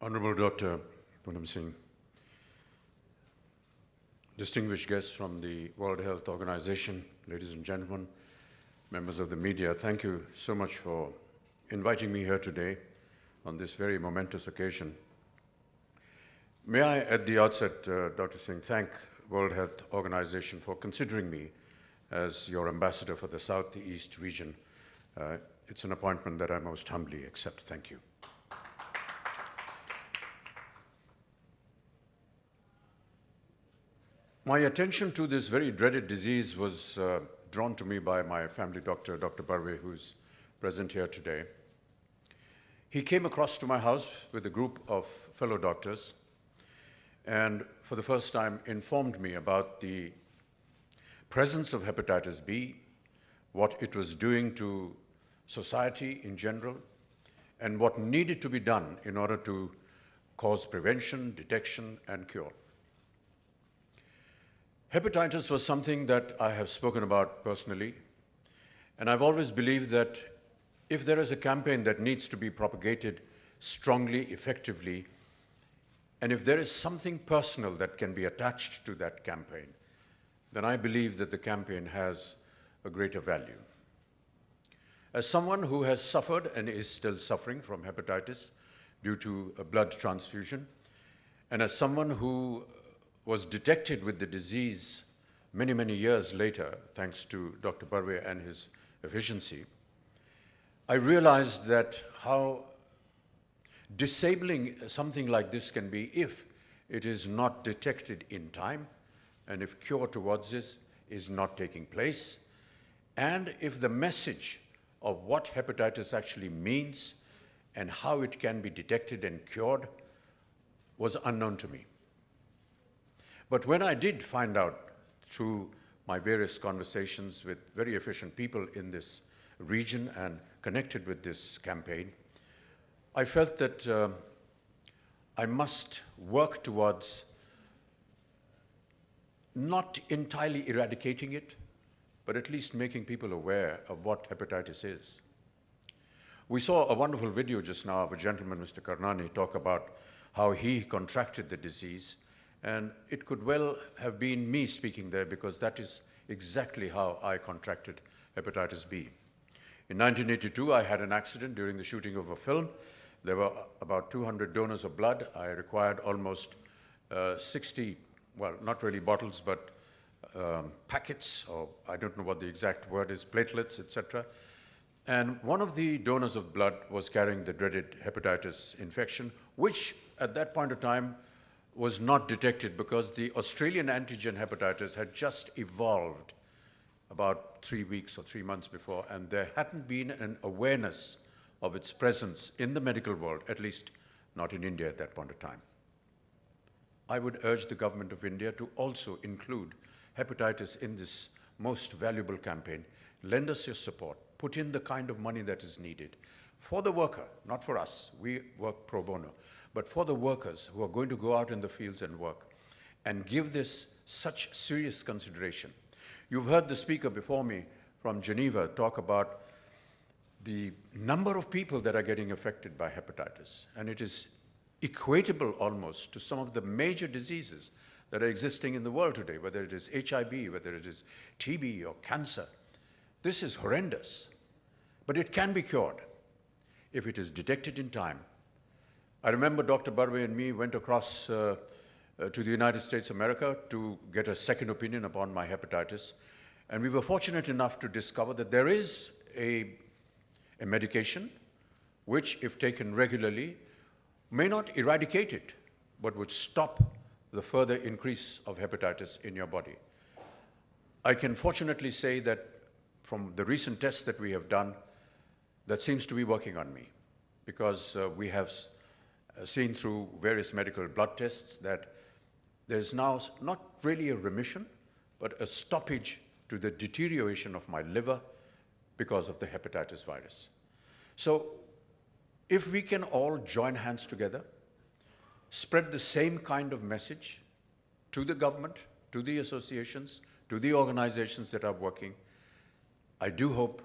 Honorable Dr. Poonam Singh, distinguished guests from the World Health Organization, ladies and gentlemen, members of the media, thank you so much for inviting me here today on this very momentous occasion. May I, at the outset, Dr. Singh, thank World Health Organization for considering me as your ambassador for the Southeast region. It's an appointment that I most humbly accept. Thank you. My attention to this very dreaded disease was drawn to me by my family doctor, Dr. Barve, who's present here today. He came across to my house with a group of fellow doctors and for the first time informed me about the presence of hepatitis B, what it was doing to society in general, and what needed to be done in order to cause prevention, detection, and cure. Hepatitis was something that I have spoken about personally, and I've always believed that if there is a campaign that needs to be propagated strongly, effectively, and if there is something personal that can be attached to that campaign, then I believe that the campaign has a greater value. As someone who has suffered and is still suffering from hepatitis due to a blood transfusion, and as someone who was detected with the disease many, many years later, thanks to Dr. Barve and his efficiency, I realized that how disabling something like this can be if it is not detected in time, and if cure towards this is not taking place, and if the message of what hepatitis actually means and how it can be detected and cured was unknown to me. But when I did find out through my various conversations with very efficient people in this region and connected with this campaign, I felt that I must work towards not entirely eradicating it, but at least making people aware of what hepatitis is. We saw a wonderful video just now of a gentleman, Mr. Karnani, talk about how he contracted the disease. And it could well have been me speaking there because that is exactly how I contracted hepatitis B. In 1982, I had an accident during the shooting of a film. There were about 200 donors of blood. I required almost 60, well, not really bottles, but packets, or I don't know what the exact word is, platelets, etc. And one of the donors of blood was carrying the dreaded hepatitis infection, which at that point of time was not detected because the Australian antigen hepatitis had just evolved about 3 weeks or 3 months before, and there hadn't been an awareness of its presence in the medical world, at least not in India at that point of time. I would urge the government of India to also include hepatitis in this most valuable campaign. Lend us your support. Put in the kind of money that is needed for the worker, not for us. We work pro bono. But for the workers who are going to go out in the fields and work and give this such serious consideration. You've heard the speaker before me from Geneva talk about the number of people that are getting affected by hepatitis, and it is equatable almost to some of the major diseases that are existing in the world today, whether it is HIV, whether it is TB or cancer. This is horrendous, but it can be cured if it is detected in time. I remember Dr. Barve and me went across to the United States of America to get a second opinion upon my hepatitis. And we were fortunate enough to discover that there is a medication which, if taken regularly, may not eradicate it, but would stop the further increase of hepatitis in your body. I can fortunately say that from the recent tests that we have done, that seems to be working on me, because we have seen through various medical blood tests that there's now not really a remission, but a stoppage to the deterioration of my liver because of the hepatitis virus. So if we can all join hands together, spread the same kind of message to the government, to the associations, to the organizations that are working, I do hope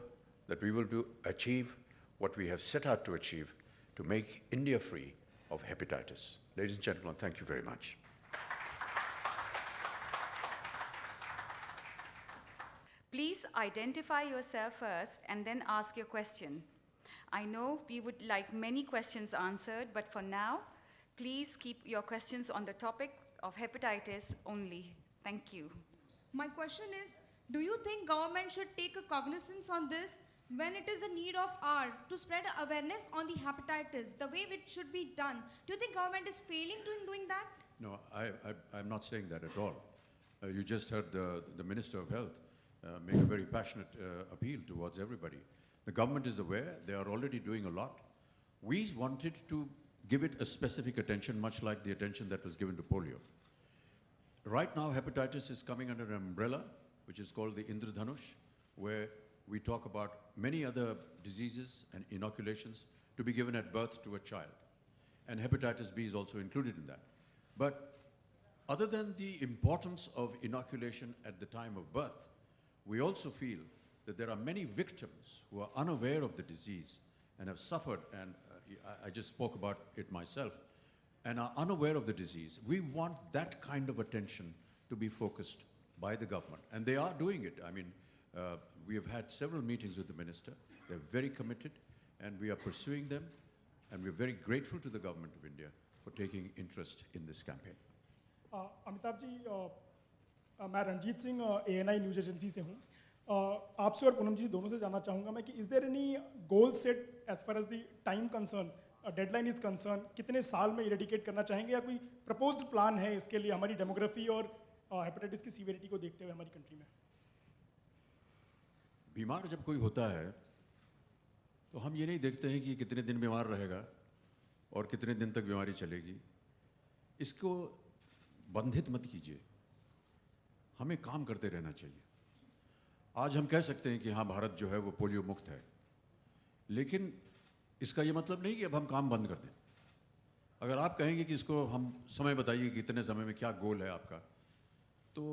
that we will achieve what we have set out to achieve, to make India free of hepatitis. Ladies and gentlemen, thank you very much. Please identify yourself first and then ask your question. I know we would like many questions answered, but for now, please keep your questions on the topic of hepatitis only. Thank you. My question is, do you think government should take a cognizance on this when it is a need of hour to spread awareness on the hepatitis, the way it should be done? Do you think government is failing in doing that? No, I'm not saying that at all. You just heard the Minister of Health make a very passionate appeal towards everybody. The government is aware, they are already doing a lot. We wanted to give it a specific attention, much like the attention that was given to polio. Right now, hepatitis is coming under an umbrella, which is called the Indradhanush, where we talk about many other diseases and inoculations to be given at birth to a child. And hepatitis B is also included in that. But other than the importance of inoculation at the time of birth, we also feel that there are many victims who are unaware of the disease and have suffered, and I just spoke about it myself, and are unaware of the disease. We want that kind of attention to be focused by the government, and they are doing it. I mean, we have had several meetings with the minister. They're very committed, and we are pursuing them, and we're very grateful to the government of India for taking interest in this campaign. Amitabh ji, मैं Ranjeet Singh ANI news agency से हूँ. आपसे और पूनम जी दोनों से जानना चाहूँगा मैं कि is there any goal set as far as the time concern, deadline is concern, कितने साल में इरेडिकेट करना चाहेंगे, या कोई प्रपोज्ड प्लान है इसके लिए हमारी डेमोग्राफी और हेपेटाइटिस की सीवियरिटी को देखते हुए हमारी कंट्री में? बीमार जब कोई होता है तो हम ये नहीं देखते हैं कि कितने दिन बीमार रहेगा और कितने दिन तक बीमारी चलेगी. इसको बंधित मत कीजिए, हमें काम करते रहना चाहिए. आज हम कह सकते हैं कि हाँ, भारत जो है वो पोलियो मुक्त है, लेकिन इसका ये मतलब नहीं कि अब हम काम बंद कर दें. अगर आप कहेंगे कि इसको हम समय बताइए कि कितने समय में क्या गोल है आपका, तो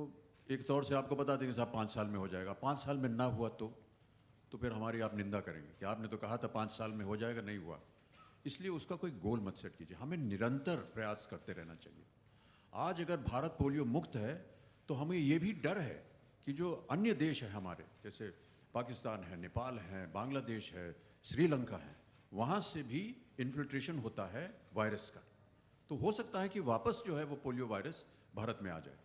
एक तौर से आपको बता देंगे साहब 5 साल में हो जाएगा. 5 साल में ना हुआ तो फिर हमारी आप निंदा करेंगे कि आपने तो कहा था 5 साल में हो जाएगा, नहीं हुआ. इसलिए उसका कोई गोल मत सेट कीजिए, हमें निरंतर प्रयास करते रहना चाहिए. आज अगर भारत पोलियो मुक्त है तो हमें ये भी डर है कि जो अन्य देश है हमारे, जैसे पाकिस्तान है, नेपाल है, बांग्लादेश है, श्रीलंका है, वहाँ से भी इन्फिल्ट्रेशन होता है वायरस का. तो हो सकता है कि वापस जो है वो पोलियो वायरस भारत में आ जाए.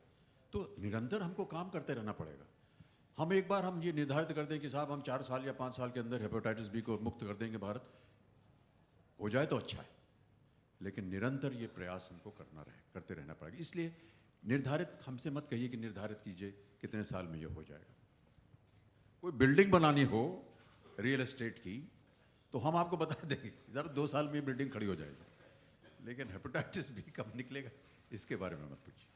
तो निरंतर हमको काम करते रहना पड़ेगा. हम एक बार हम ये निर्धारित कर दें कि साहब हम 4 साल या 5 साल के अंदर हेपेटाइटिस बी को मुक्त कर देंगे, भारत हो जाए तो अच्छा है, लेकिन निरंतर ये प्रयास हमको करते रहना पड़ेगा. इसलिए निर्धारित हमसे मत कहिए कि निर्धारित कीजिए कितने साल में ये हो जाएगा. कोई बिल्डिंग बनानी हो रियल एस्टेट की तो हम आपको बता देंगे जब 2 साल में बिल्डिंग खड़ी हो जाएगी, लेकिन हेपेटाइटिस बी कब निकलेगा इसके बारे में मत पूछिए.